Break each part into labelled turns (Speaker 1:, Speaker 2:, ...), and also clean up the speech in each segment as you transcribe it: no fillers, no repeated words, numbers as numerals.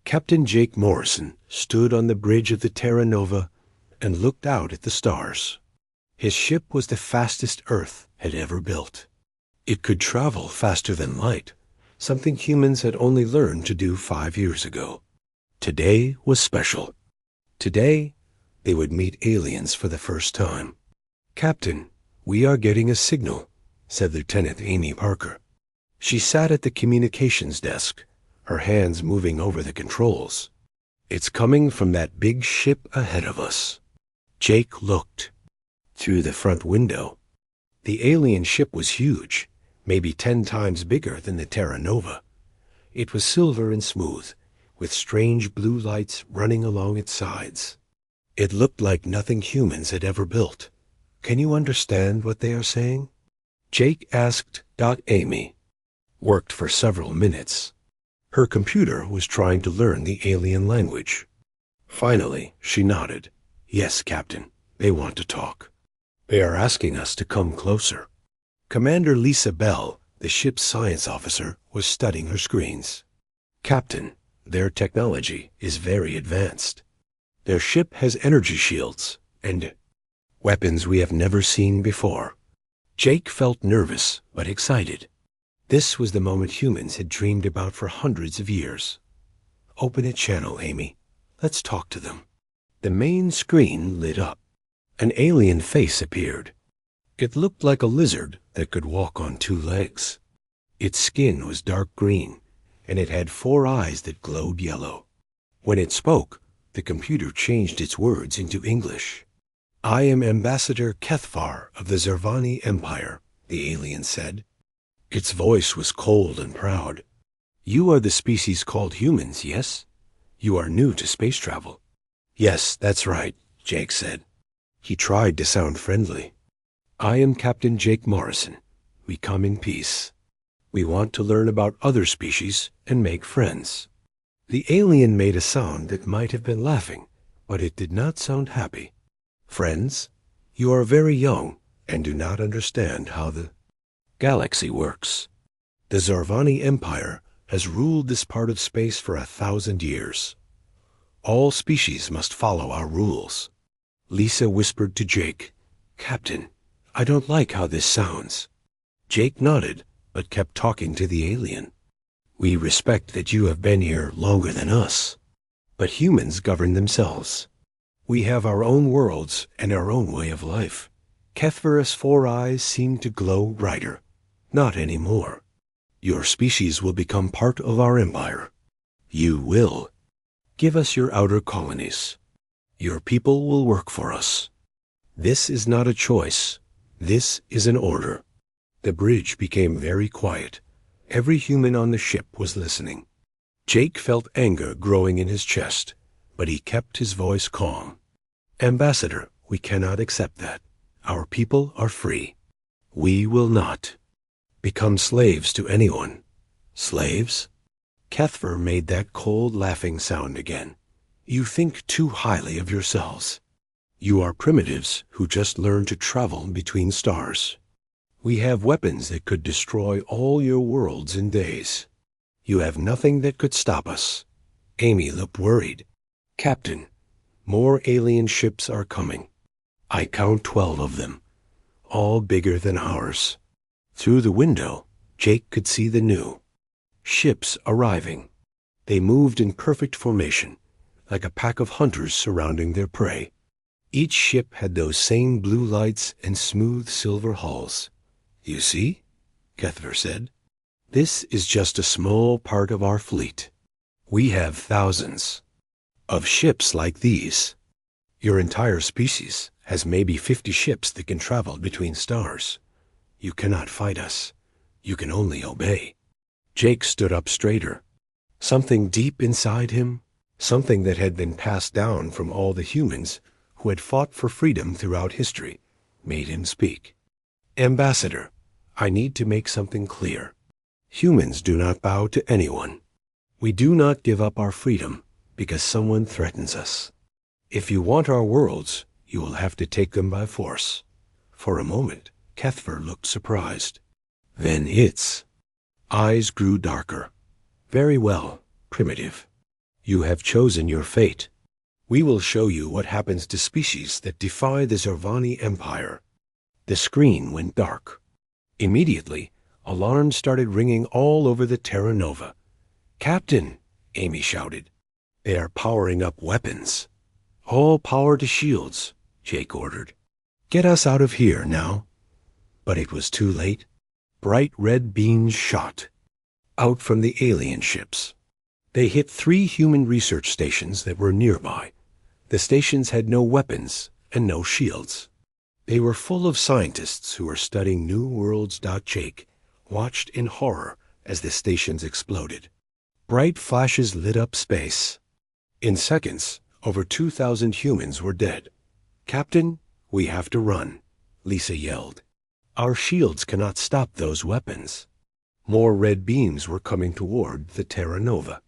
Speaker 1: Captain Jake Morrison stood on the bridge of the Terra Nova and looked out at the stars. His ship was the fastest Earth had ever built. It could travel faster than light, something humans had only learned to do 5 years ago. Today was special. Today, they would meet aliens for the first time. "Captain, we are getting a signal," said Lieutenant Amy Parker. She sat at the communications desk, her hands moving over the controls. "It's coming from that big ship ahead of us." Jake looked through the front window. The alien ship was huge, maybe 10 times bigger than the Terra Nova. It was silver and smooth, with strange blue lights running along its sides. It looked like nothing humans had ever built. "Can you understand what they are saying?" Jake asked. Amy worked for several minutes. Her computer was trying to learn the alien language. Finally, she nodded. "Yes, Captain, they want to talk. They are asking us to come closer." Commander Lisa Bell, the ship's science officer, was studying her screens. "Captain, their technology is very advanced. Their ship has energy shields and weapons we have never seen before." Jake felt nervous but excited. This was the moment humans had dreamed about for hundreds of years. "Open a channel, Amy. Let's talk to them." The main screen lit up. An alien face appeared. It looked like a lizard that could walk on 2 legs. Its skin was dark green, and it had 4 eyes that glowed yellow. When it spoke, the computer changed its words into English. "I am Ambassador Kethvar of the Zervani Empire," the alien said. Its voice was cold and proud. "You are the species called humans, yes? You are new to space travel." "Yes, that's right," Jake said. He tried to sound friendly. "I am Captain Jake Morrison. We come in peace. We want to learn about other species and make friends." The alien made a sound that might have been laughing, but it did not sound happy. "Friends, you are very young and do not understand how the galaxy works. The Zervani Empire has ruled this part of space for 1,000 years. All species must follow our rules." Lisa whispered to Jake, "Captain, I don't like how this sounds." Jake nodded, but kept talking to the alien. "We respect that you have been here longer than us, but humans govern themselves. We have our own worlds and our own way of life." Kethvar's 4 eyes seemed to glow brighter. "Not anymore. Your species will become part of our empire. You will. Give us your outer colonies. Your people will work for us. This is not a choice. This is an order." The bridge became very quiet. Every human on the ship was listening. Jake felt anger growing in his chest, but he kept his voice calm. "Ambassador, we cannot accept that. Our people are free. We will not become slaves to anyone." "Slaves?" Kethvar made that cold laughing sound again. "You think too highly of yourselves. You are primitives who just learned to travel between stars. We have weapons that could destroy all your worlds in days. You have nothing that could stop us." Amy looked worried. "Captain, more alien ships are coming. I count 12 of them, all bigger than ours." Through the window, Jake could see the new ships arriving. They moved in perfect formation, like a pack of hunters surrounding their prey. Each ship had those same blue lights and smooth silver hulls. "You see?" Kethvar said. "This is just a small part of our fleet. We have thousands of ships like these. Your entire species has maybe 50 ships that can travel between stars. You cannot fight us. You can only obey." Jake stood up straighter. Something deep inside him, something that had been passed down from all the humans who had fought for freedom throughout history, made him speak. "Ambassador, I need to make something clear. Humans do not bow to anyone. We do not give up our freedom because someone threatens us. If you want our worlds, you will have to take them by force." For a moment, Kethvar looked surprised. Then its eyes grew darker. "Very well, primitive. You have chosen your fate. We will show you what happens to species that defy the Zorvani Empire. The screen went dark. Immediately, alarms started ringing all over the Terra Nova. "Captain," Amy shouted. "They are powering up weapons." "All power to shields," Jake ordered. "Get us out of here now." But it was too late. Bright red beams shot out from the alien ships. They hit 3 human research stations that were nearby. The stations had no weapons and no shields. They were full of scientists who were studying new worlds. Jake watched in horror as the stations exploded. Bright flashes lit up space. In seconds, over 2,000 humans were dead. "Captain, we have to run," Lisa yelled. "Our shields cannot stop those weapons." More red beams were coming toward the Terra Nova.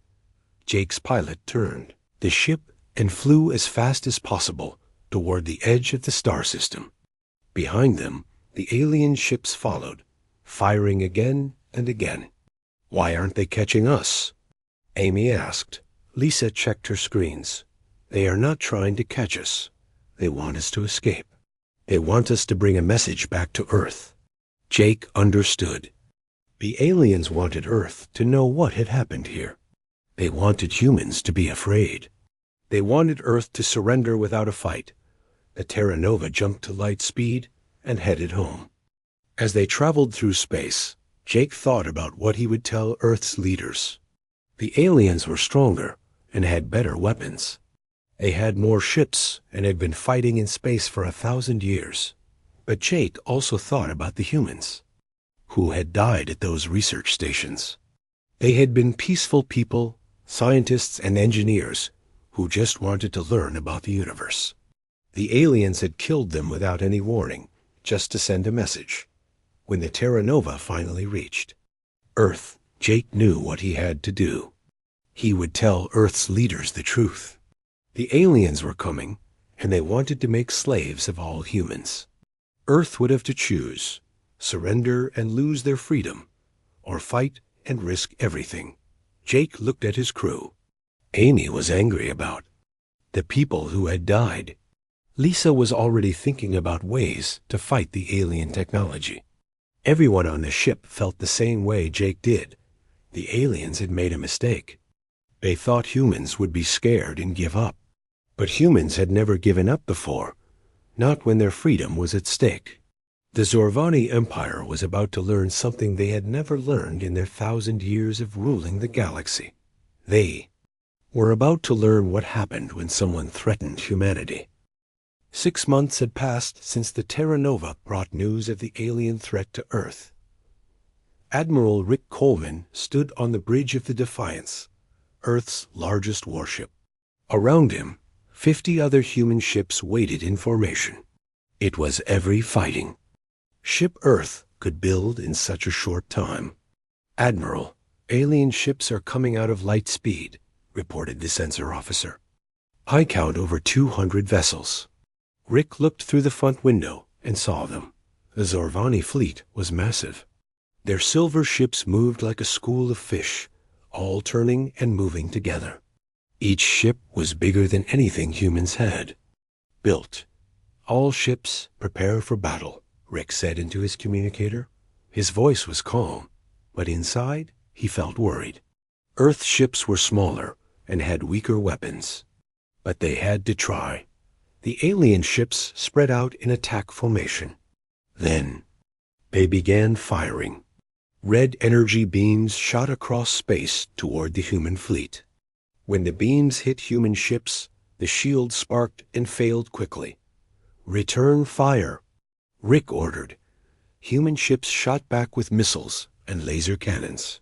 Speaker 1: Jake's pilot turned the ship and flew as fast as possible toward the edge of the star system. Behind them, the alien ships followed, firing again and again. "Why aren't they catching us?" Amy asked. Lisa checked her screens. "They are not trying to catch us. They want us to escape. They want us to bring a message back to Earth." Jake understood. The aliens wanted Earth to know what had happened here. They wanted humans to be afraid. They wanted Earth to surrender without a fight. The Terra Nova jumped to light speed and headed home. As they traveled through space, Jake thought about what he would tell Earth's leaders. The aliens were stronger and had better weapons. They had more ships and had been fighting in space for 1,000 years. But Jake also thought about the humans who had died at those research stations. They had been peaceful people, scientists and engineers who just wanted to learn about the universe. The aliens had killed them without any warning, just to send a message. When the Terra Nova finally reached Earth, Jake knew what he had to do. He would tell Earth's leaders the truth. The aliens were coming, and they wanted to make slaves of all humans. Earth would have to choose: surrender and lose their freedom, or fight and risk everything. Jake looked at his crew. Amy was angry about the people who had died. Lisa was already thinking about ways to fight the alien technology. Everyone on the ship felt the same way Jake did. The aliens had made a mistake. They thought humans would be scared and give up. But humans had never given up before, not when their freedom was at stake. The Zorvani Empire was about to learn something they had never learned in their 1,000 years of ruling the galaxy. They were about to learn what happened when someone threatened humanity. 6 months had passed since the Terra Nova brought news of the alien threat to Earth. Admiral Rick Coleman stood on the bridge of the Defiance, Earth's largest warship. Around him, 50 other human ships waited in formation. It was every fighting ship Earth could build in such a short time. "Admiral, alien ships are coming out of light speed," reported the sensor officer. "I count over 200 vessels." Rick looked through the front window and saw them. The Zorvani fleet was massive. Their silver ships moved like a school of fish, all turning and moving together. Each ship was bigger than anything humans had built. "All ships prepare for battle," Rick said into his communicator. His voice was calm, but inside he felt worried. Earth ships were smaller and had weaker weapons, but they had to try. The alien ships spread out in attack formation. Then they began firing. Red energy beams shot across space toward the human fleet. When the beams hit human ships, the shields sparked and failed quickly. "Return fire," Rick ordered. Human ships shot back with missiles and laser cannons.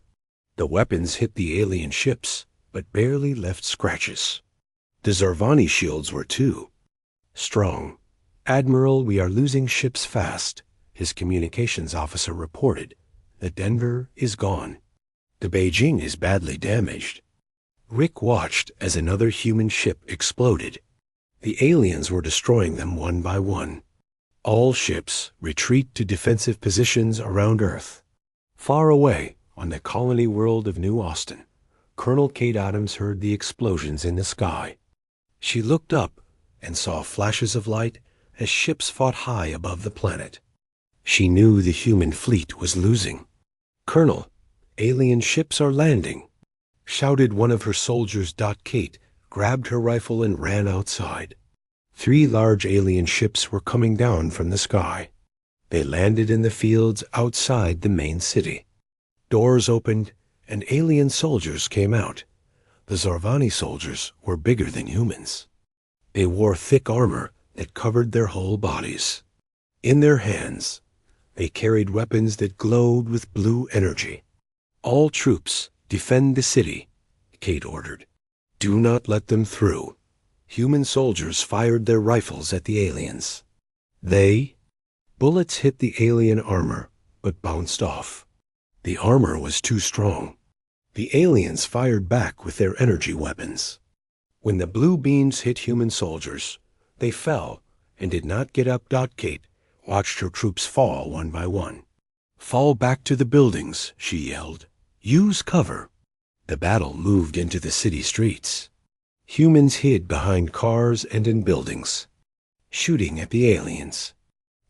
Speaker 1: The weapons hit the alien ships, but barely left scratches. The Zorvani shields were too strong. "Admiral, we are losing ships fast," his communications officer reported. "The Denver is gone. The Beijing is badly damaged." Rick watched as another human ship exploded. The aliens were destroying them one by one. All ships retreat to defensive positions around Earth. Far away on the colony world of New Austin, Colonel Kate Adams heard the explosions in the sky. She looked up and saw flashes of light as ships fought high above the planet. She knew the human fleet was losing. "Colonel, alien ships are landing," shouted one of her soldiers. Kate grabbed her rifle and ran outside. 3 large alien ships were coming down from the sky. They landed in the fields outside the main city. Doors opened, and alien soldiers came out. The Zorvani soldiers were bigger than humans. They wore thick armor that covered their whole bodies. In their hands, they carried weapons that glowed with blue energy. "All troops, defend the city," Kate ordered. "Do not let them through." Human soldiers fired their rifles at the aliens. Bullets hit the alien armor, but bounced off. The armor was too strong. The aliens fired back with their energy weapons. When the blue beams hit human soldiers, they fell and did not get up. Kate watched her troops fall one by one. "Fall back to the buildings," she yelled. "Use cover." The battle moved into the city streets. Humans hid behind cars and in buildings, shooting at the aliens.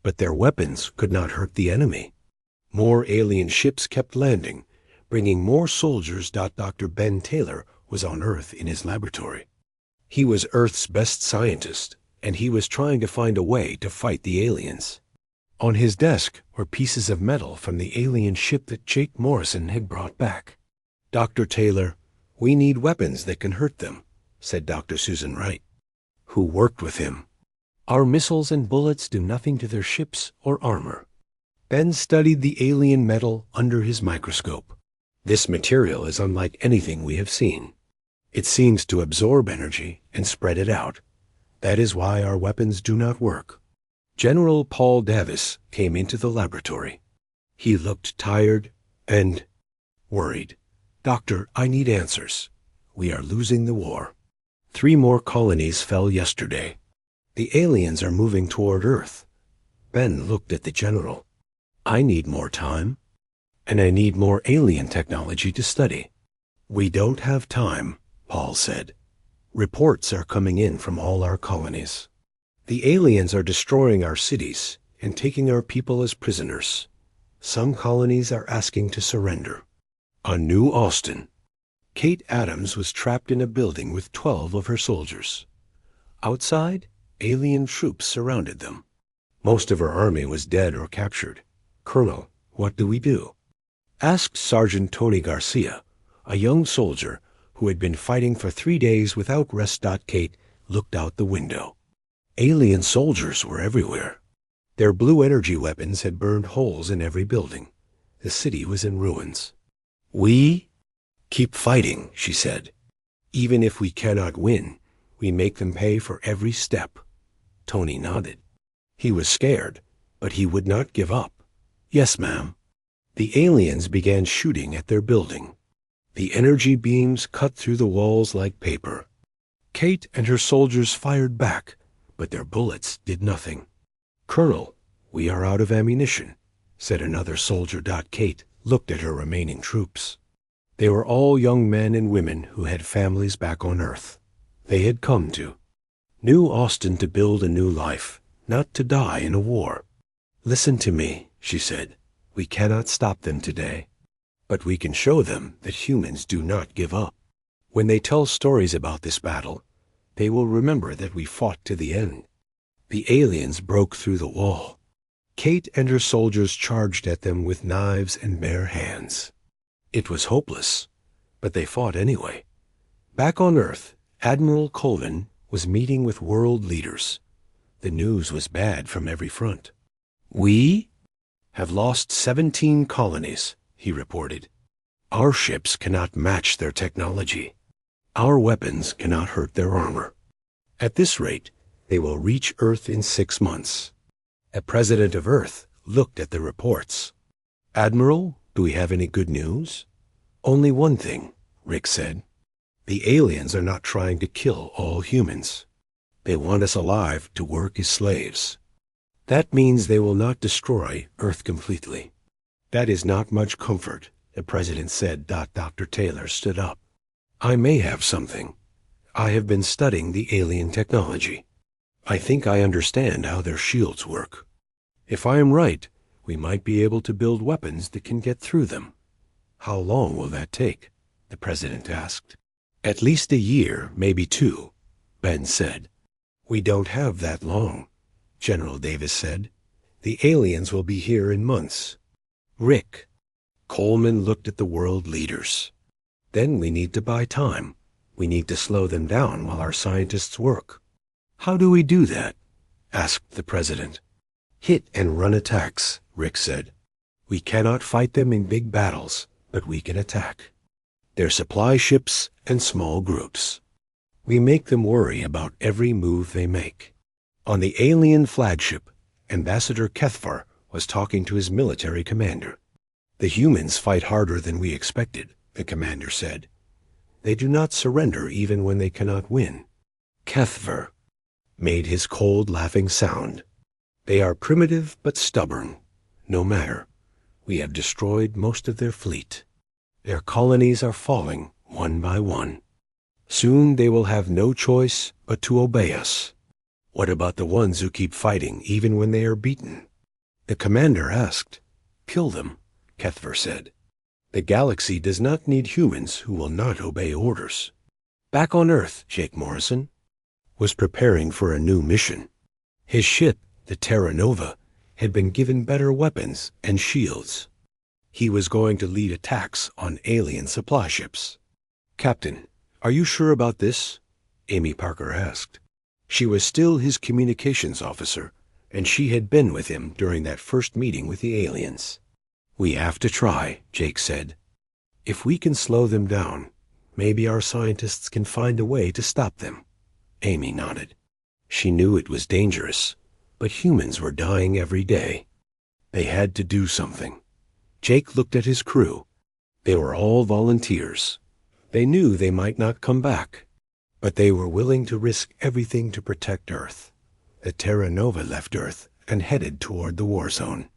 Speaker 1: But their weapons could not hurt the enemy. More alien ships kept landing, bringing more soldiers. Dr. Ben Taylor was on Earth in his laboratory. He was Earth's best scientist, and he was trying to find a way to fight the aliens. On his desk were pieces of metal from the alien ship that Jake Morrison had brought back. "Dr. Taylor, we need weapons that can hurt them," said Dr. Susan Wright, who worked with him. "Our missiles and bullets do nothing to their ships or armor." Ben studied the alien metal under his microscope. "This material is unlike anything we have seen. It seems to absorb energy and spread it out. That is why our weapons do not work." General Paul Davis came into the laboratory. He looked tired and worried. "Doctor, I need answers. We are losing the war. 3 more colonies fell yesterday. The aliens are moving toward Earth." Ben looked at the general. "I need more time, and I need more alien technology to study." "We don't have time," Paul said. "Reports are coming in from all our colonies. The aliens are destroying our cities and taking our people as prisoners. Some colonies are asking to surrender." On New Austin, Kate Adams was trapped in a building with 12 of her soldiers. Outside, alien troops surrounded them. Most of her army was dead or captured. "Colonel, what do we do?" asked Sergeant Tony Garcia, a young soldier who had been fighting for 3 days without rest. Kate looked out the window. Alien soldiers were everywhere. Their blue energy weapons had burned holes in every building. The city was in ruins. "We keep fighting," she said. "Even if we cannot win, we make them pay for every step." Tony nodded. He was scared, but he would not give up. "Yes, ma'am." The aliens began shooting at their building. The energy beams cut through the walls like paper. Kate and her soldiers fired back, but their bullets did nothing. "Colonel, we are out of ammunition," said another soldier. Kate looked at her remaining troops. They were all young men and women who had families back on Earth. They had come to New Austin to build a new life, not to die in a war. "Listen to me," she said. "We cannot stop them today, but we can show them that humans do not give up. When they tell stories about this battle, they will remember that we fought to the end." The aliens broke through the wall. Kate and her soldiers charged at them with knives and bare hands. It was hopeless, but they fought anyway. Back on Earth, Admiral Colvin was meeting with world leaders. The news was bad from every front. "We have lost 17 colonies," he reported. "Our ships cannot match their technology. Our weapons cannot hurt their armor. At this rate, they will reach Earth in 6 months." A president of Earth looked at the reports. "Admiral, do we have any good news?" "Only one thing," Rick said. "The aliens are not trying to kill all humans. They want us alive to work as slaves. That means they will not destroy Earth completely." "That is not much comfort," the president said. Dr. Taylor stood up. I may have something. I have been studying the alien technology. I think I understand how their shields work. If I am right, we might be able to build weapons that can get through them. How long will that take? The president asked. At least a year, maybe 2, Ben said. We don't have that long, General Davis said. The aliens will be here in months. Rick. Coleman looked at the world leaders. Then we need to buy time. We need to slow them down while our scientists work. How do we do that? Asked the president. Hit and run attacks, Rick said. We cannot fight them in big battles, but we can attack. They're supply ships and small groups. We make them worry about every move they make. On the alien flagship, Ambassador Kethvar was talking to his military commander. The humans fight harder than we expected, the commander said. They do not surrender even when they cannot win. Kethvar made his cold, laughing sound. They are primitive but stubborn. No matter. We have destroyed most of their fleet. Their colonies are falling one by one. Soon they will have no choice but to obey us. What about the ones who keep fighting even when they are beaten? The commander asked. Kill them, Kethvar said. The galaxy does not need humans who will not obey orders. Back on Earth, Jake Morrison was preparing for a new mission. His ship, the Terra Nova, had been given better weapons and shields. He was going to lead attacks on alien supply ships. Captain, are you sure about this? Amy Parker asked. She was still his communications officer, and she had been with him during that first meeting with the aliens. We have to try, Jake said. If we can slow them down, maybe our scientists can find a way to stop them. Amy nodded. She knew it was dangerous, but humans were dying every day. They had to do something. Jake looked at his crew. They were all volunteers. They knew they might not come back, but they were willing to risk everything to protect Earth. The Terra Nova left Earth and headed toward the war zone.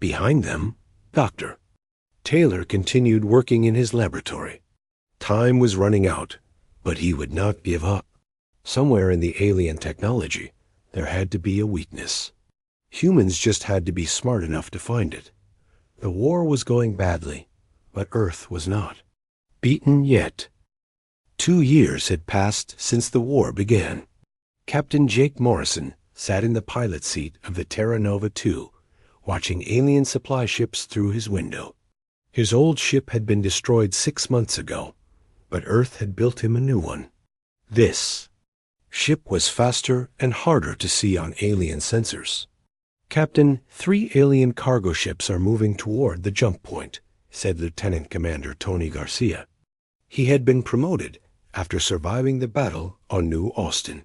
Speaker 1: Behind them, Dr. Taylor continued working in his laboratory. Time was running out, but he would not give up. Somewhere in the alien technology, there had to be a weakness. Humans just had to be smart enough to find it. The war was going badly, but Earth was not beaten yet. 2 years had passed since the war began. Captain Jake Morrison sat in the pilot seat of the Terra Nova 2, watching alien supply ships through his window. His old ship had been destroyed 6 months ago, but Earth had built him a new one. This ship was faster and harder to see on alien sensors. Captain, 3 alien cargo ships are moving toward the jump point, said Lieutenant Commander Tony Garcia. He had been promoted after surviving the battle on New Austin.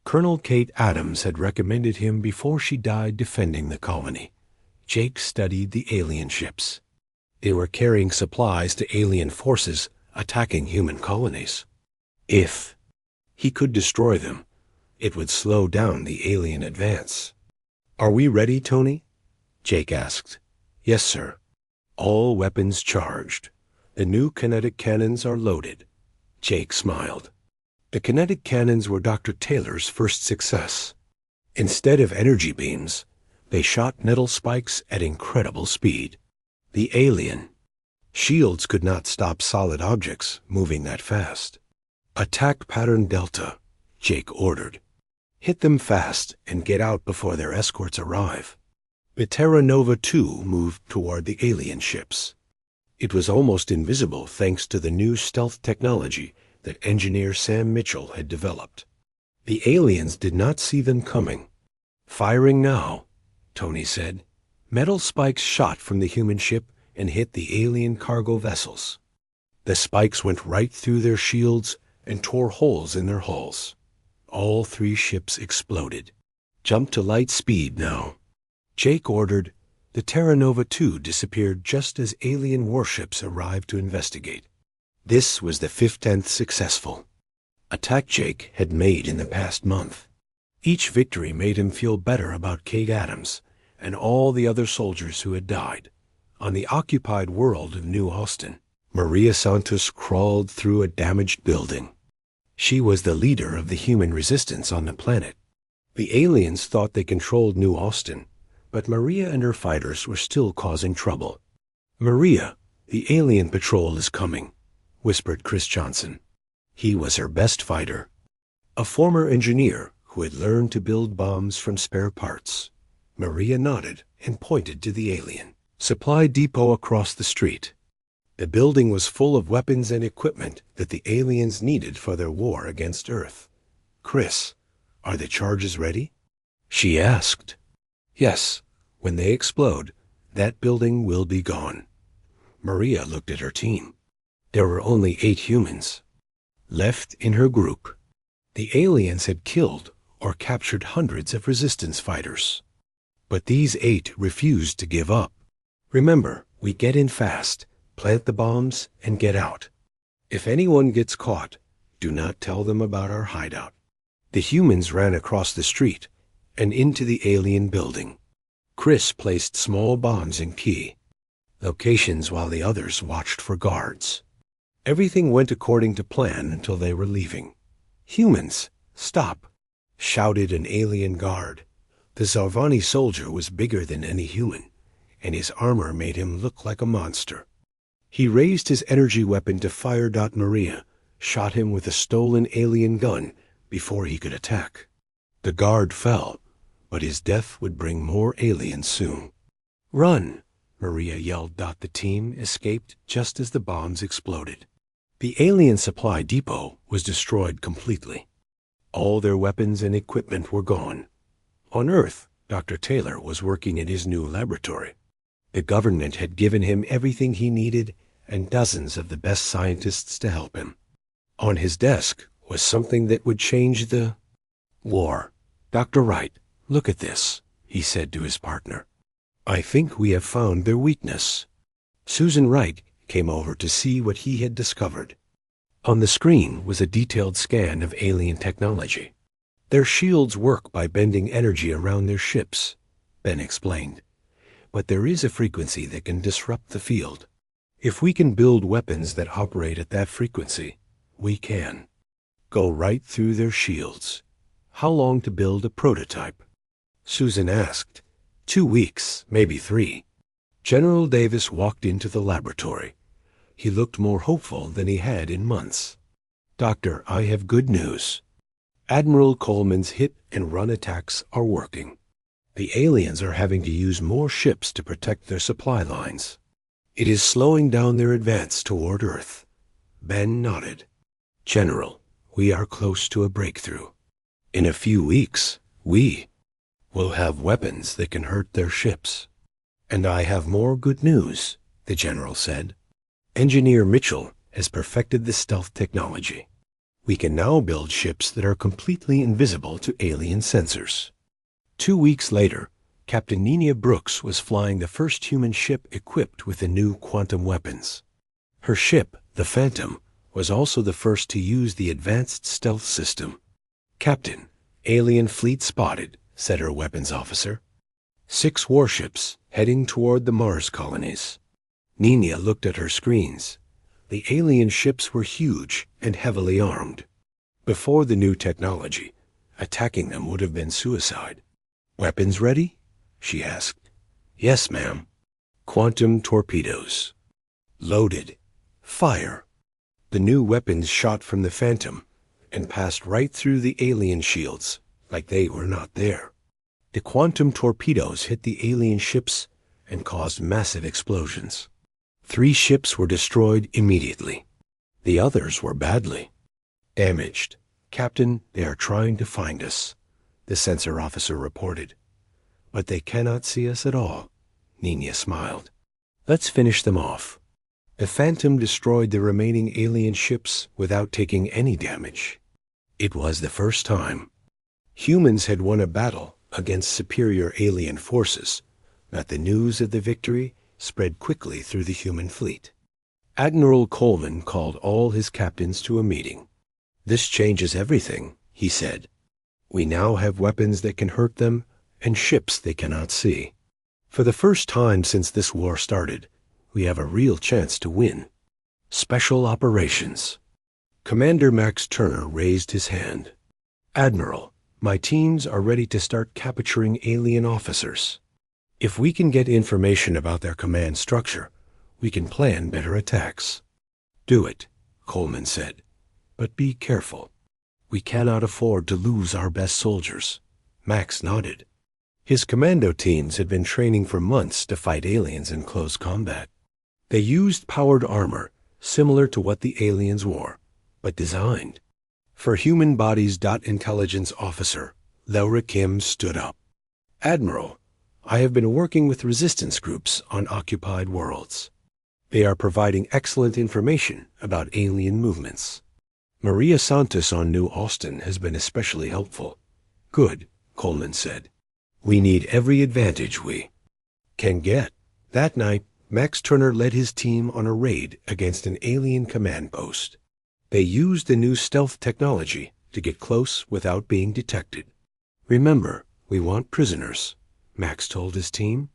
Speaker 1: Colonel Kate Adams had recommended him before she died defending the colony. Jake studied the alien ships. They were carrying supplies to alien forces attacking human colonies. If he could destroy them, it would slow down the alien advance. Are we ready, Tony? Jake asked. Yes, sir. All weapons charged. The new kinetic cannons are loaded. Jake smiled. The kinetic cannons were Dr. Taylor's first success. Instead of energy beams, they shot nettle spikes at incredible speed. The alien shields could not stop solid objects moving that fast. Attack pattern Delta, Jake ordered. Hit them fast and get out before their escorts arrive. The Terra Nova 2 moved toward the alien ships. It was almost invisible thanks to the new stealth technology that engineer Sam Mitchell had developed. The aliens did not see them coming. Firing now, Tony said. Metal spikes shot from the human ship and hit the alien cargo vessels. The spikes went right through their shields and tore holes in their hulls. All 3 ships exploded. Jump to light speed now. Jake ordered. The Terra Nova 2 disappeared just as alien warships arrived to investigate. This was the 15th successful attack Jake had made in the past month. Each victory made him feel better about Kate Adams and all the other soldiers who had died on the occupied world of New Austin. Maria Santos crawled through a damaged building. She was the leader of the human resistance on the planet. The aliens thought they controlled New Austin, but Maria and her fighters were still causing trouble. "Maria, the alien patrol is coming," whispered Chris Johnson. He was her best fighter, a former engineer who had learned to build bombs from spare parts. Maria nodded and pointed to the alien supply depot across the street. The building was full of weapons and equipment that the aliens needed for their war against Earth. "Chris, are the charges ready?" she asked. "Yes, when they explode, that building will be gone." Maria looked at her team. There were only 8 humans left in her group. The aliens had killed or captured hundreds of resistance fighters. But these 8 refused to give up. "Remember, we get in fast, plant the bombs, and get out. If anyone gets caught, do not tell them about our hideout." The humans ran across the street and into the alien building. Chris placed small bombs in key locations while the others watched for guards. Everything went according to plan until they were leaving. "Humans, stop!" shouted an alien guard. The Zarvani soldier was bigger than any human, and his armor made him look like a monster. He raised his energy weapon to fire. Maria shot him with a stolen alien gun before he could attack. The guard fell, but his death would bring more aliens soon. "Run!" Maria yelled. The team escaped just as the bombs exploded. The alien supply depot was destroyed completely. All their weapons and equipment were gone. On Earth, Dr. Taylor was working in his new laboratory. The government had given him everything he needed and dozens of the best scientists to help him. On his desk was something that would change the war. "Dr. Wright, look at this," he said to his partner. "I think we have found their weakness." Susan Wright came over to see what he had discovered. On the screen was a detailed scan of alien technology. "Their shields work by bending energy around their ships," Ben explained. "But there is a frequency that can disrupt the field. If we can build weapons that operate at that frequency, we can go right through their shields." "How long to build a prototype?" Susan asked. 2 weeks, maybe 3. General Davis walked into the laboratory. He looked more hopeful than he had in months. "Doctor, I have good news. Admiral Coleman's hit and run attacks are working. The aliens are having to use more ships to protect their supply lines. It is slowing down their advance toward Earth." Ben nodded. "General, we are close to a breakthrough. In a few weeks, we will have weapons that can hurt their ships." "And I have more good news," the general said. "Engineer Mitchell has perfected the stealth technology. We can now build ships that are completely invisible to alien sensors." 2 weeks later, Captain Nina Brooks was flying the first human ship equipped with the new quantum weapons. Her ship, the Phantom, was also the first to use the advanced stealth system. "Captain, alien fleet spotted," said her weapons officer. 6 warships heading toward the Mars colonies. Nina looked at her screens. The alien ships were huge and heavily armed. Before the new technology, attacking them would have been suicide. "Weapons ready?" she asked. "Yes, ma'am." "Quantum torpedoes." "Loaded. Fire." The new weapons shot from the Phantom and passed right through the alien shields like they were not there. The quantum torpedoes hit the alien ships and caused massive explosions. 3 ships were destroyed immediately. The others were badly damaged. "Captain, they are trying to find us," the sensor officer reported. "But they cannot see us at all," Nina smiled. "Let's finish them off." The Phantom destroyed the remaining alien ships without taking any damage. It was the first time humans had won a battle against superior alien forces, but the news of the victory spread quickly through the human fleet. Admiral Coleman called all his captains to a meeting. "This changes everything," he said. "We now have weapons that can hurt them and ships they cannot see. For the first time since this war started, we have a real chance to win." Special Operations. Commander Max Turner raised his hand. Admiral, my teams are ready to start capturing alien officers. If we can get information about their command structure, we can plan better attacks. Do it, Coleman said. But be careful. We cannot afford to lose our best soldiers. Max nodded. His commando teams had been training for months to fight aliens in close combat. They used powered armor, similar to what the aliens wore, but designed. For human bodies. Intelligence Officer Laura Kim stood up. Admiral, I have been working with resistance groups on occupied worlds. They are providing excellent information about alien movements. Maria Santos on New Austin has been especially helpful. Good, Coleman said. We need every advantage we can get. That night, Max Turner led his team on a raid against an alien command post. They used the new stealth technology to get close without being detected. Remember, we want prisoners, Max told his team.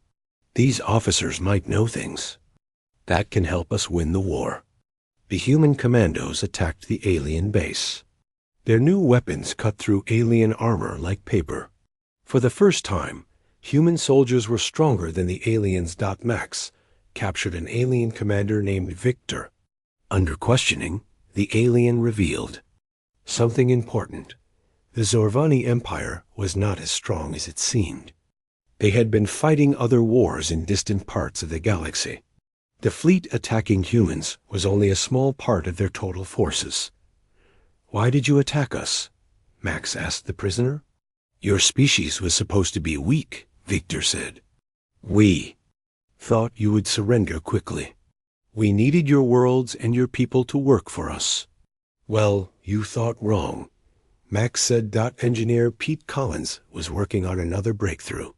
Speaker 1: These officers might know things. That can help us win the war. The human commandos attacked the alien base. Their new weapons cut through alien armor like paper. For the first time, human soldiers were stronger than the aliens. Max captured an alien commander named Victor. Under questioning, the alien revealed something important. The Zorvani Empire was not as strong as it seemed. They had been fighting other wars in distant parts of the galaxy. The fleet attacking humans was only a small part of their total forces. Why did you attack us? Max asked the prisoner. Your species was supposed to be weak, Victor said. We thought you would surrender quickly. We needed your worlds and your people to work for us. Well, you thought wrong. Max said. Engineer Pete Collins was working on another breakthrough.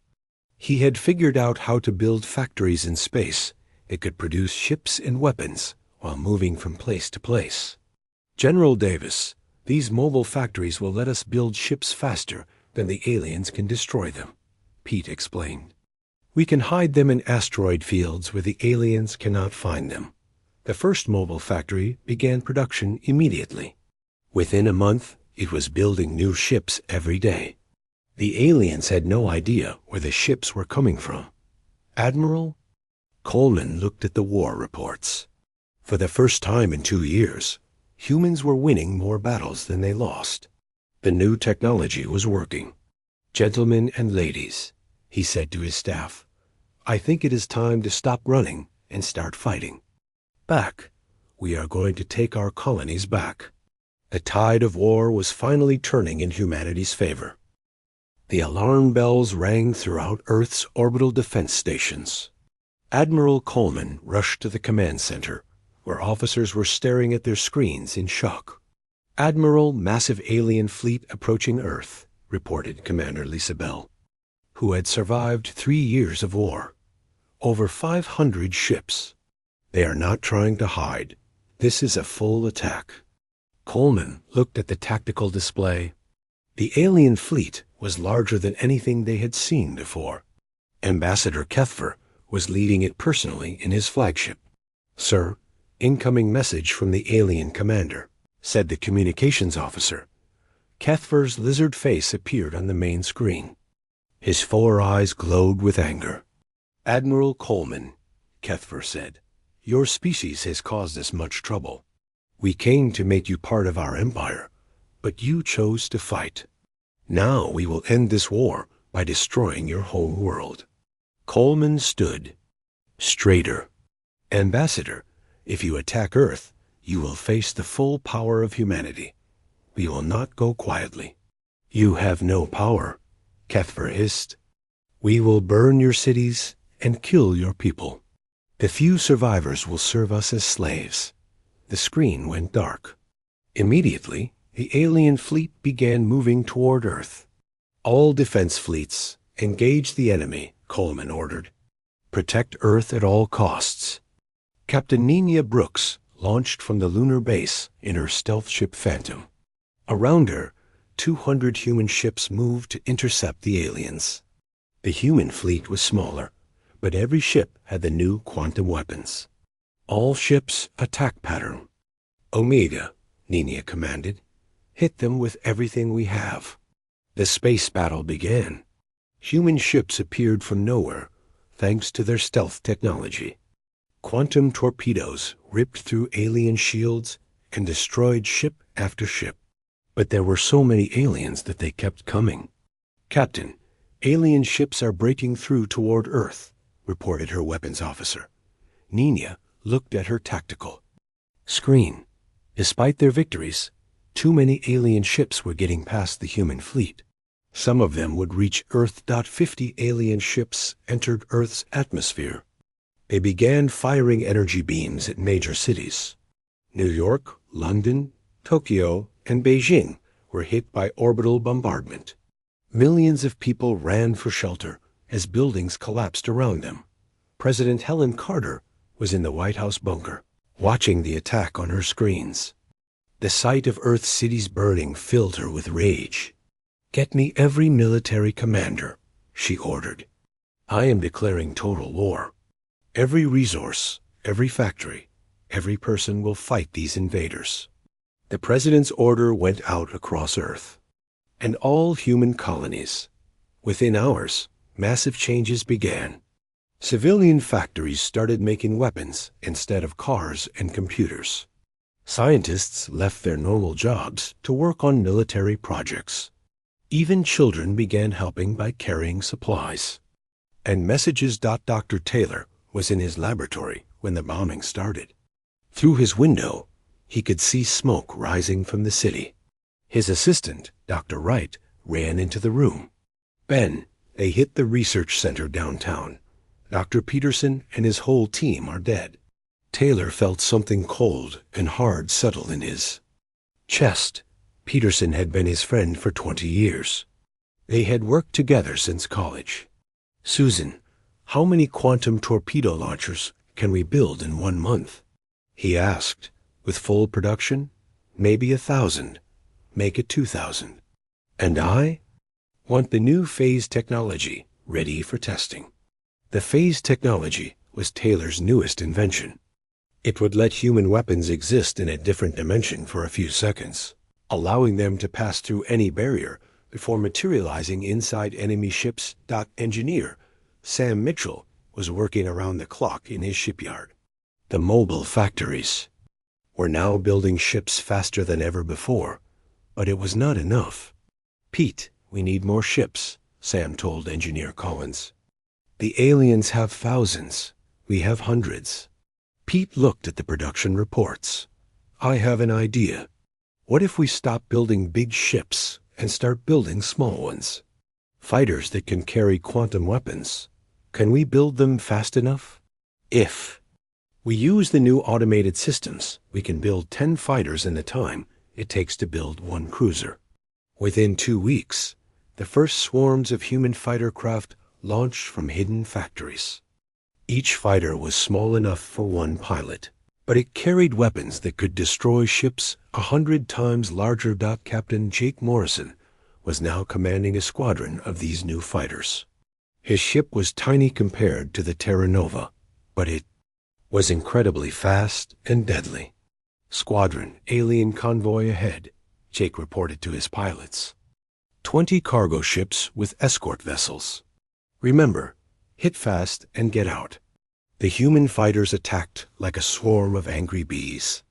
Speaker 1: He had figured out how to build factories in space that could produce ships and weapons while moving from place to place. General Davis, these mobile factories will let us build ships faster than the aliens can destroy them, Pete explained. We can hide them in asteroid fields where the aliens cannot find them. The first mobile factory began production immediately. Within a month, it was building new ships every day. The aliens had no idea where the ships were coming from. Admiral? Coleman looked at the war reports. For the first time in 2 years, humans were winning more battles than they lost. The new technology was working. Gentlemen and ladies, he said to his staff, I think it is time to stop running and start fighting. Back. We are going to take our colonies back. The tide of war was finally turning in humanity's favor. The alarm bells rang throughout Earth's orbital defense stations. Admiral Coleman rushed to the command center, where officers were staring at their screens in shock. Admiral, massive alien fleet approaching Earth, reported Commander Lisa Bell, who had survived 3 years of war. Over 500 ships. They are not trying to hide. This is a full attack. Coleman looked at the tactical display. The alien fleet was larger than anything they had seen before. Ambassador Kethfer was leading it personally in his flagship. Sir, incoming message from the alien commander, said the communications officer. Kethfer's lizard face appeared on the main screen. His 4 eyes glowed with anger. Admiral Coleman, Kethfer said, your species has caused us much trouble. We came to make you part of our empire, but you chose to fight. Now we will end this war by destroying your home world. Coleman stood straighter. Ambassador, if you attack Earth, you will face the full power of humanity. We will not go quietly. You have no power, Kethfer hissed. We will burn your cities and kill your people. The few survivors will serve us as slaves. The screen went dark. Immediately, the alien fleet began moving toward Earth. All defense fleets, engage the enemy, Coleman ordered. Protect Earth at all costs. Captain Nina Brooks launched from the lunar base in her stealth ship Phantom. Around her, 200 human ships moved to intercept the aliens. The human fleet was smaller, but every ship had the new quantum weapons. All ships attack pattern. Omega, Nina commanded. Hit them with everything we have. The space battle began. Human ships appeared from nowhere, thanks to their stealth technology. Quantum torpedoes ripped through alien shields and destroyed ship after ship. But there were so many aliens that they kept coming. "Captain, alien ships are breaking through toward Earth," reported her weapons officer. Nina looked at her tactical screen. Despite their victories, too many alien ships were getting past the human fleet. Some of them would reach Earth. 50 alien ships entered Earth's atmosphere. They began firing energy beams at major cities. New York, London, Tokyo, and Beijing were hit by orbital bombardment. Millions of people ran for shelter as buildings collapsed around them. President Helen Carter was in the White House bunker, watching the attack on her screens. The sight of Earth's cities burning filled her with rage. "Get me every military commander," she ordered. "I am declaring total war. Every resource, every factory, every person will fight these invaders." The president's order went out across Earth, and all human colonies. Within hours, massive changes began. Civilian factories started making weapons instead of cars and computers. Scientists left their normal jobs to work on military projects. Even children began helping by carrying supplies. And messages. Dr. Taylor was in his laboratory when the bombing started. Through his window, he could see smoke rising from the city. His assistant, Dr. Wright, ran into the room. "Ben, they hit the research center downtown. Dr. Peterson and his whole team are dead." Taylor felt something cold and hard settle in his chest. Peterson had been his friend for 20 years. They had worked together since college. "Susan, how many quantum torpedo launchers can we build in 1 month?" he asked. "With full production, maybe 1,000. Make it 2,000. And I want the new phase technology ready for testing." The phase technology was Taylor's newest invention. It would let human weapons exist in a different dimension for a few seconds, allowing them to pass through any barrier before materializing inside enemy ships. Engineer Sam Mitchell was working around the clock in his shipyard. The mobile factories were now building ships faster than ever before, but it was not enough. "Pete, we need more ships," Sam told Engineer Collins. "The aliens have thousands. We have hundreds." Pete looked at the production reports. "I have an idea. What if we stop building big ships and start building small ones? Fighters that can carry quantum weapons. Can we build them fast enough? If we use the new automated systems, we can build 10 fighters in the time it takes to build 1 cruiser." Within 2 weeks, the first swarms of human fighter craft launched from hidden factories. Each fighter was small enough for 1 pilot, but it carried weapons that could destroy ships 100 times larger. Captain Jake Morrison was now commanding a squadron of these new fighters. His ship was tiny compared to the Terra Nova, but it was incredibly fast and deadly. "Squadron, alien convoy ahead," Jake reported to his pilots. 20 cargo ships with escort vessels. "Remember, hit fast and get out." The human fighters attacked like a swarm of angry bees.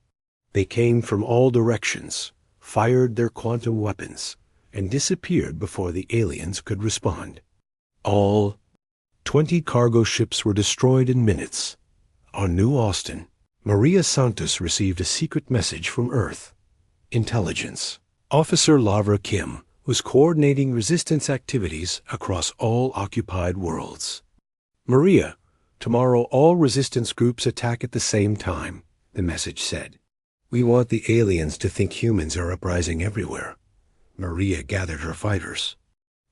Speaker 1: They came from all directions, fired their quantum weapons, and disappeared before the aliens could respond. All 20 cargo ships were destroyed in minutes. On New Austin, Maria Santos received a secret message from Earth. Intelligence. Officer Lavra Kim was coordinating resistance activities across all occupied worlds. "Maria, tomorrow all resistance groups attack at the same time," the message said. "We want the aliens to think humans are uprising everywhere." Maria gathered her fighters.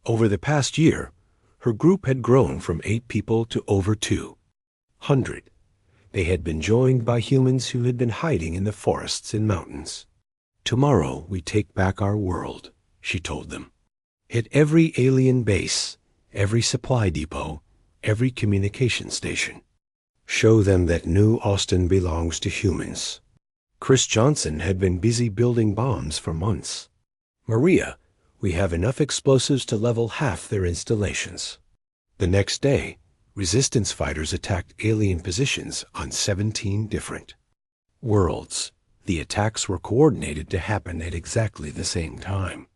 Speaker 1: Over the past year, her group had grown from 8 people to over 200. They had been joined by humans who had been hiding in the forests and mountains. "Tomorrow we take back our world," she told them. "Hit every alien base, every supply depot, every communication station. Show them that New Austin belongs to humans. Chris Johnson had been busy building bombs for months. Maria, we have enough explosives to level half their installations. The next day, resistance fighters attacked alien positions on 17 different worlds. The attacks were coordinated to happen at exactly the same time.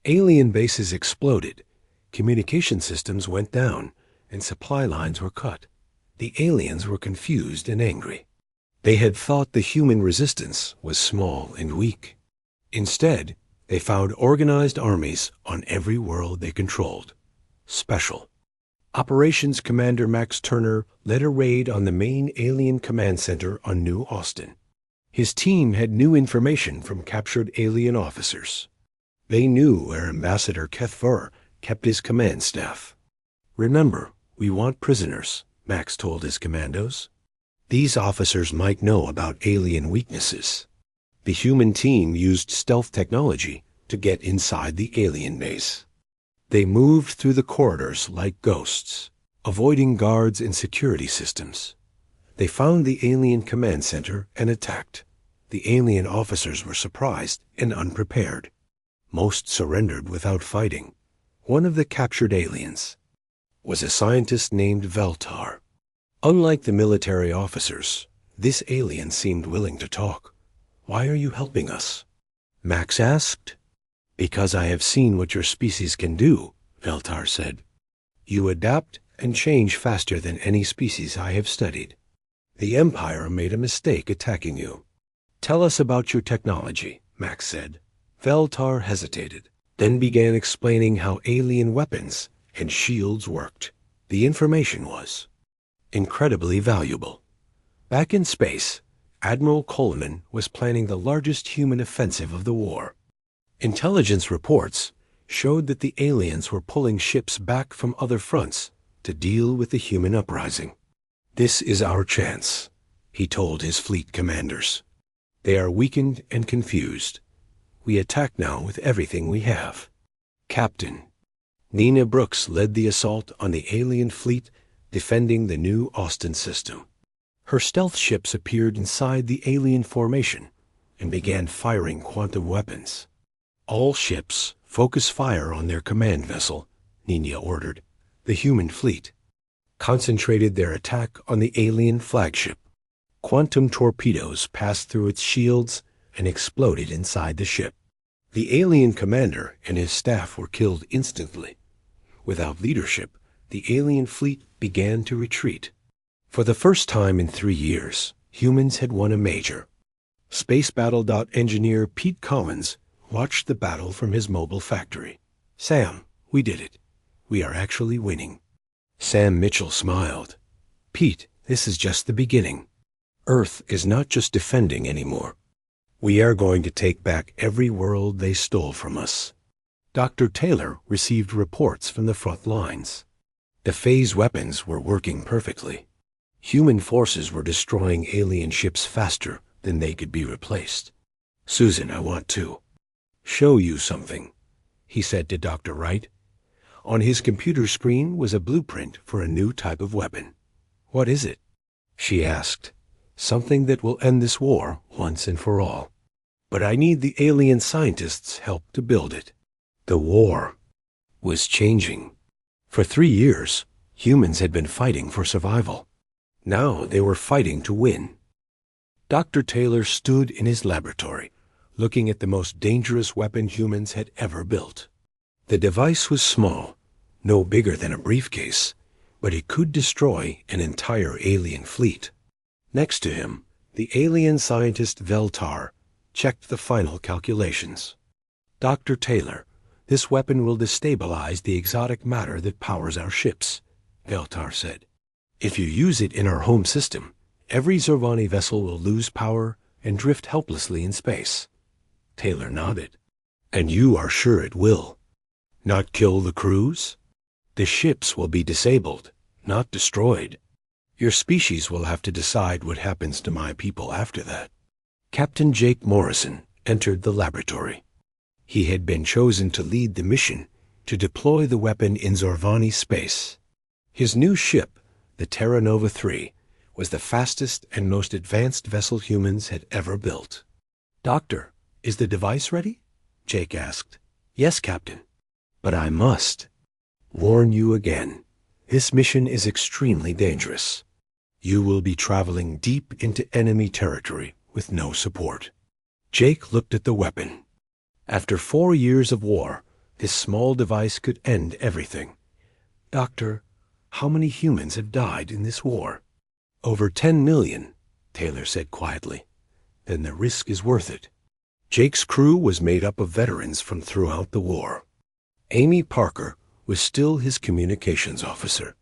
Speaker 1: Alien bases exploded, communication systems went down, and supply lines were cut. The aliens were confused and angry. They had thought the human resistance was small and weak. Instead, they found organized armies on every world they controlled. Special. Operations Commander Max Turner led a raid on the main alien command center on New Austin. His team had new information from captured alien officers. They knew where Ambassador Kethver kept his command staff. Remember, we want prisoners, Max told his commandos. These officers might know about alien weaknesses. The human team used stealth technology to get inside the alien base. They moved through the corridors like ghosts, avoiding guards and security systems. They found the alien command center and attacked. The alien officers were surprised and unprepared. Most surrendered without fighting. One of the captured aliens was a scientist named Veltar. Unlike the military officers, this alien seemed willing to talk. "Why are you helping us?" Max asked. "Because I have seen what your species can do," Veltar said. "You adapt and change faster than any species I have studied. The Empire made a mistake attacking you." "Tell us about your technology," Max said. Veltar hesitated, then began explaining how alien weapons and shields worked. The information was incredibly valuable. Back in space, Admiral Coleman was planning the largest human offensive of the war. Intelligence reports showed that the aliens were pulling ships back from other fronts to deal with the human uprising. "This is our chance," he told his fleet commanders. "They are weakened and confused. We attack now with everything we have." Captain Nina Brooks led the assault on the alien fleet defending the New Austin system. Her stealth ships appeared inside the alien formation and began firing quantum weapons. "All ships focus fire on their command vessel," Nina ordered. The human fleet concentrated their attack on the alien flagship. Quantum torpedoes passed through its shields and exploded inside the ship. The alien commander and his staff were killed instantly. Without leadership, the alien fleet began to retreat. For the first time in 3 years, humans had won a major. Space Battle engineer Pete Collins watched the battle from his mobile factory. "Sam, we did it. We are actually winning." Sam Mitchell smiled. "Pete, this is just the beginning. Earth is not just defending anymore. We are going to take back every world they stole from us." Dr. Taylor received reports from the front lines. The phase weapons were working perfectly. Human forces were destroying alien ships faster than they could be replaced. "Susan, I want to show you something," he said to Dr. Wright. On his computer screen was a blueprint for a new type of weapon. "What is it?" she asked. "Something that will end this war once and for all. But I need the alien scientists' help to build it." The war was changing. For 3 years, humans had been fighting for survival. Now they were fighting to win. Dr. Taylor stood in his laboratory, looking at the most dangerous weapon humans had ever built. The device was small, no bigger than a briefcase, but it could destroy an entire alien fleet. Next to him, the alien scientist Veltar checked the final calculations. "Dr. Taylor, this weapon will destabilize the exotic matter that powers our ships," Veltar said. "If you use it in our home system, every Zervani vessel will lose power and drift helplessly in space." Taylor nodded. "And you are sure it will? Not kill the crews? The ships will be disabled, not destroyed. Your species will have to decide what happens to my people after that." Captain Jake Morrison entered the laboratory. He had been chosen to lead the mission to deploy the weapon in Zorvani space. His new ship, the Terra Nova 3, was the fastest and most advanced vessel humans had ever built. "Doctor, is the device ready?" Jake asked. "Yes, Captain. But I must warn you again. This mission is extremely dangerous. You will be traveling deep into enemy territory with no support." Jake looked at the weapon. After 4 years of war, this small device could end everything. "Doctor, how many humans have died in this war?" "Over 10 million, Taylor said quietly. "Then the risk is worth it." Jake's crew was made up of veterans from throughout the war. Amy Parker was still his communications officer.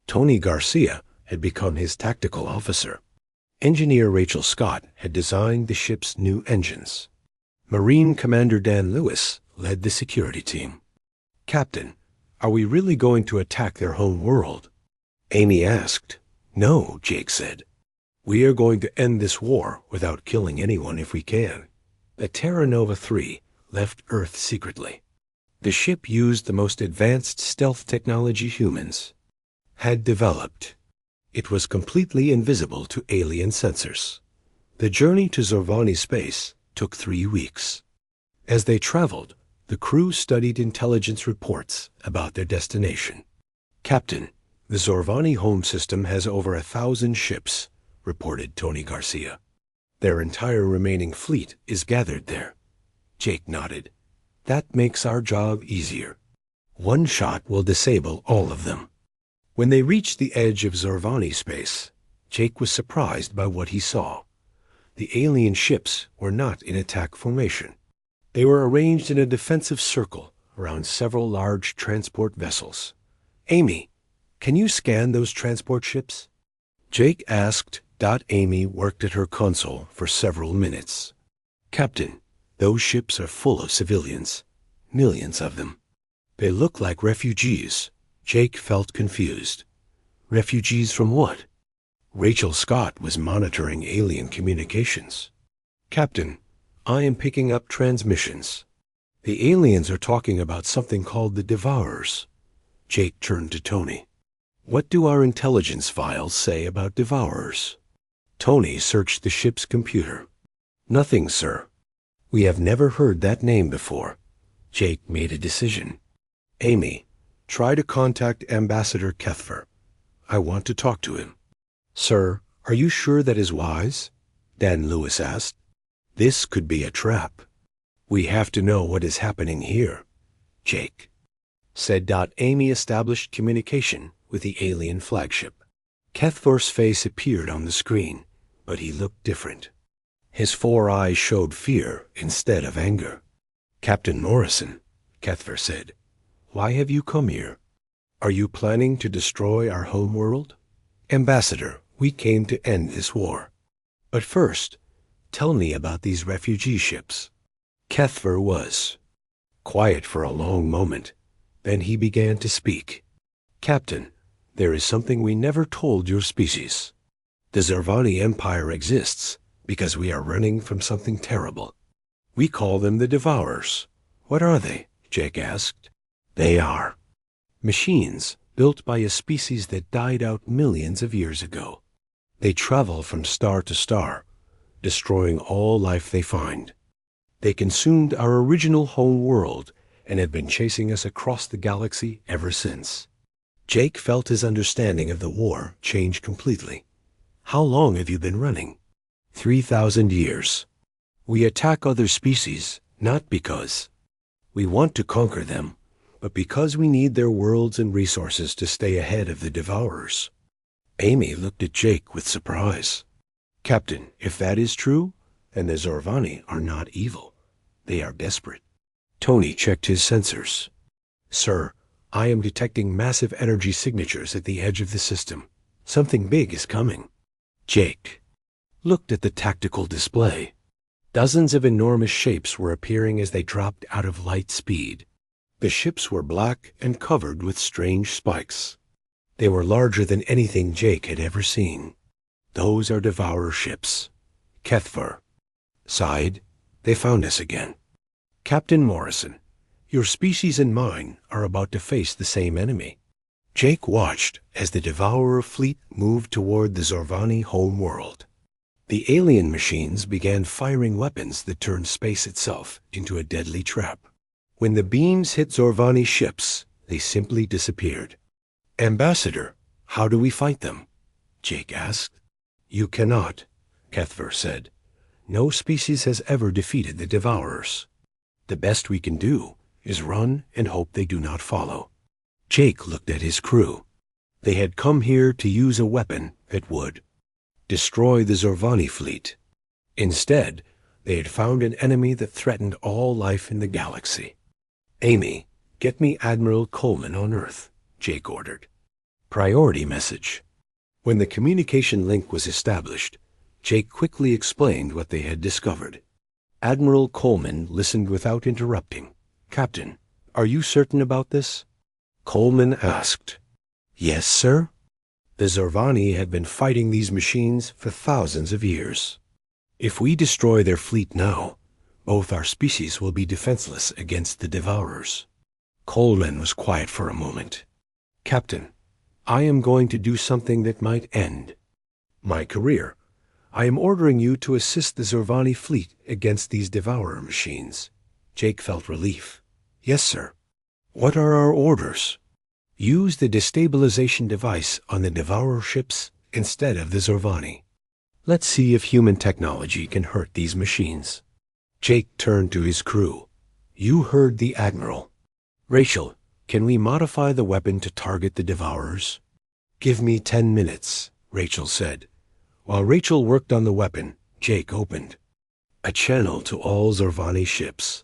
Speaker 1: Tony Garcia had become his tactical officer. Engineer Rachel Scott had designed the ship's new engines. Marine Commander Dan Lewis led the security team. "Captain, are we really going to attack their home world?" Amy asked. "No," Jake said. "We are going to end this war without killing anyone if we can." The Terra Nova 3 left Earth secretly. The ship used the most advanced stealth technology humans had developed. It was completely invisible to alien sensors. The journey to Zorvani space took 3 weeks. As they traveled, the crew studied intelligence reports about their destination. "Captain, the Zorvani home system has over 1,000 ships," reported Tony Garcia. "Their entire remaining fleet is gathered there." Jake nodded. "That makes our job easier. One shot will disable all of them." When they reached the edge of Zorvani space, Jake was surprised by what he saw. The alien ships were not in attack formation. They were arranged in a defensive circle around several large transport vessels. "Amy, can you scan those transport ships?" Jake asked. Amy worked at her console for several minutes. "Captain, those ships are full of civilians. Millions of them. They look like refugees." Jake felt confused. "Refugees from what?" Rachel Scott was monitoring alien communications. "Captain, I am picking up transmissions. The aliens are talking about something called the Devourers." Jake turned to Tony. "What do our intelligence files say about Devourers?" Tony searched the ship's computer. "Nothing, sir. We have never heard that name before." Jake made a decision. "Amy, try to contact Ambassador Kethfer. I want to talk to him." "Sir, are you sure that is wise?" Dan Lewis asked. "This could be a trap. We have to know what is happening here." Jake said. Amy established communication with the alien flagship. Kethfer's face appeared on the screen, but he looked different. His 4 eyes showed fear instead of anger. "Captain Morrison," Kethfer said, "why have you come here? Are you planning to destroy our home world?" "Ambassador, we came to end this war. But first, tell me about these refugee ships." Kethfer was quiet for a long moment. Then he began to speak. "Captain, there is something we never told your species. The Zorvani Empire exists because we are running from something terrible. We call them the Devourers." "What are they?" Jake asked. "They are machines built by a species that died out millions of years ago. They travel from star to star, destroying all life they find. They consumed our original home world and have been chasing us across the galaxy ever since." Jake felt his understanding of the war change completely. "How long have you been running?" 3,000 years. We attack other species, not because we want to conquer them, but because we need their worlds and resources to stay ahead of the Devourers." Amy looked at Jake with surprise. "Captain, if that is true, then the Zorvani are not evil. They are desperate." Tony checked his sensors. "Sir, I am detecting massive energy signatures at the edge of the system. Something big is coming." Jake looked at the tactical display. Dozens of enormous shapes were appearing as they dropped out of light speed. The ships were black and covered with strange spikes. They were larger than anything Jake had ever seen. "Those are Devourer ships." Kethfer sighed. "They found us again." "Captain Morrison, your species and mine are about to face the same enemy." Jake watched as the Devourer fleet moved toward the Zorvani home world. The alien machines began firing weapons that turned space itself into a deadly trap. When the beams hit Zorvani ships, they simply disappeared. "Ambassador, how do we fight them?" Jake asked. "You cannot," Kethver said. "No species has ever defeated the Devourers. The best we can do is run and hope they do not follow." Jake looked at his crew. They had come here to use a weapon that would destroy the Zorvani fleet. Instead, they had found an enemy that threatened all life in the galaxy. "Amy, get me Admiral Coleman on Earth," Jake ordered. Priority message. When the communication link was established, Jake quickly explained what they had discovered. Admiral Coleman listened without interrupting. "Captain, are you certain about this?" Coleman asked. "Yes, sir." The Zorvani had been fighting these machines for thousands of years. If we destroy their fleet now, both our species will be defenseless against the Devourers. Coleman was quiet for a moment. "Captain, I am going to do something that might end my career. I am ordering you to assist the Zorvani fleet against these Devourer machines." Jake felt relief. "Yes, sir." "What are our orders?" "Use the destabilization device on the Devourer ships instead of the Zorvani. Let's see if human technology can hurt these machines." Jake turned to his crew. "You heard the Admiral. Rachel, can we modify the weapon to target the Devourers?" "Give me 10 minutes," Rachel said. While Rachel worked on the weapon, Jake opened a channel to all Zorvani ships.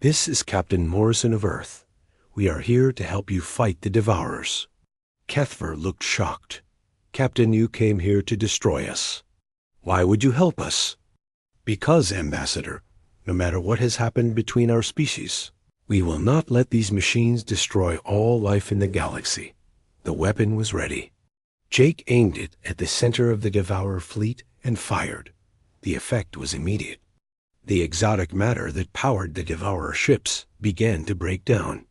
Speaker 1: "This is Captain Morrison of Earth. We are here to help you fight the Devourers." Kethver looked shocked. "Captain, you came here to destroy us. Why would you help us?" "Because, Ambassador, no matter what has happened between our species, we will not let these machines destroy all life in the galaxy." The weapon was ready. Jake aimed it at the center of the Devourer fleet and fired. The effect was immediate. The exotic matter that powered the Devourer ships began to break down.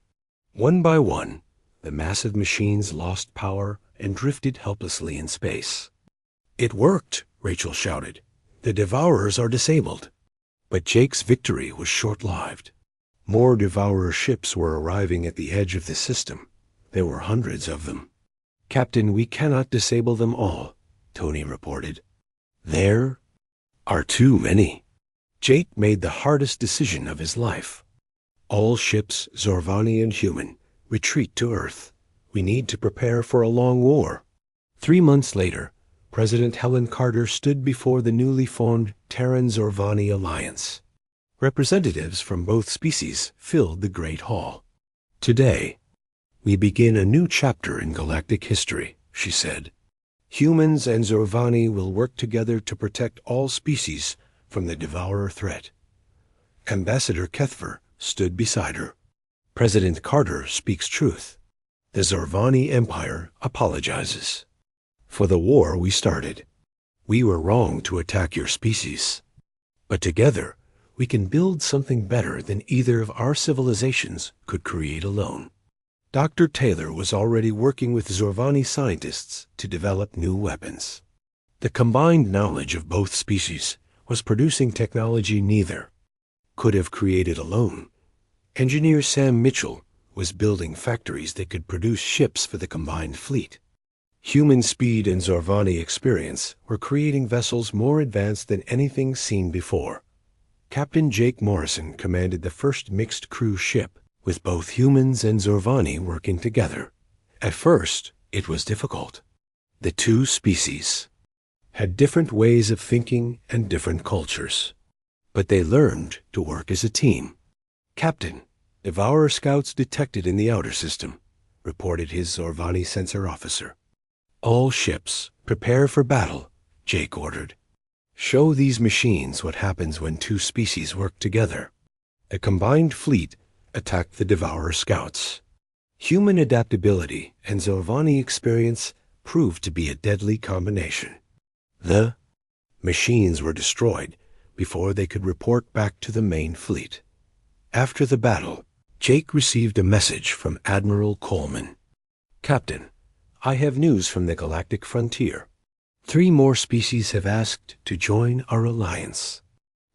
Speaker 1: One by one, the massive machines lost power and drifted helplessly in space. "It worked," Rachel shouted. "The Devourers are disabled." But Jake's victory was short-lived. More Devourer ships were arriving at the edge of the system. There were hundreds of them. "Captain, we cannot disable them all," Tony reported. "There are too many." Jake made the hardest decision of his life. "All ships, Zorvani and human, retreat to Earth. We need to prepare for a long war." 3 months later, President Helen Carter stood before the newly formed Terran-Zorvani Alliance. Representatives from both species filled the Great Hall. "Today, we begin a new chapter in galactic history," she said. "Humans and Zorvani will work together to protect all species from the Devourer threat." Ambassador Kethver stood beside her. "President Carter speaks truth. The Zorvani Empire apologizes for the war we started. We were wrong to attack your species. But together, we can build something better than either of our civilizations could create alone." Dr. Taylor was already working with Zorvani scientists to develop new weapons. The combined knowledge of both species was producing technology neither could have created alone. Engineer Sam Mitchell was building factories that could produce ships for the combined fleet. Human speed and Zorvani experience were creating vessels more advanced than anything seen before. Captain Jake Morrison commanded the first mixed crew ship, with both humans and Zorvani working together. At first, it was difficult. The two species had different ways of thinking and different cultures. But they learned to work as a team. "Captain, Devourer scouts detected in the outer system," reported his Zorvani sensor officer. "All ships, prepare for battle," Jake ordered. "Show these machines what happens when two species work together." A combined fleet attacked the Devourer scouts. Human adaptability and Zorvani experience proved to be a deadly combination. The machines were destroyed before they could report back to the main fleet. After the battle, Jake received a message from Admiral Coleman. "Captain, I have news from the galactic frontier. 3 more species have asked to join our alliance.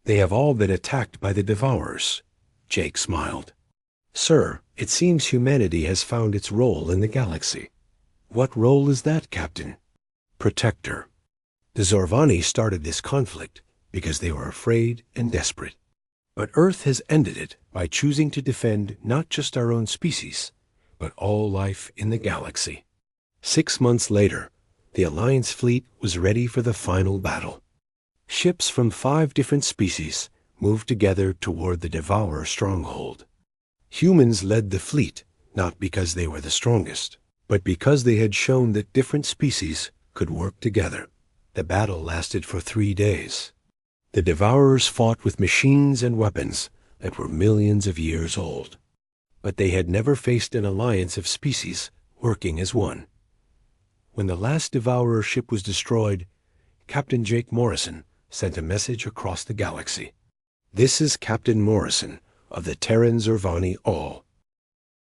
Speaker 1: They have all been attacked by the Devourers. Jake smiled. Sir, it seems humanity has found its role in the galaxy. What role is that, Captain? Protector. The Zorvani started this conflict because they were afraid and desperate. But Earth has ended it by choosing to defend not just our own species, but all life in the galaxy. 6 months later, the Alliance fleet was ready for the final battle. Ships from 5 different species moved together toward the Devourer stronghold. Humans led the fleet, not because they were the strongest, but because they had shown that different species could work together. The battle lasted for 3 days. The Devourers fought with machines and weapons that were millions of years old. But they had never faced an alliance of species working as one. When the last Devourer ship was destroyed, Captain Jake Morrison sent a message across the galaxy. This is Captain Morrison of the Terran Zorvani All.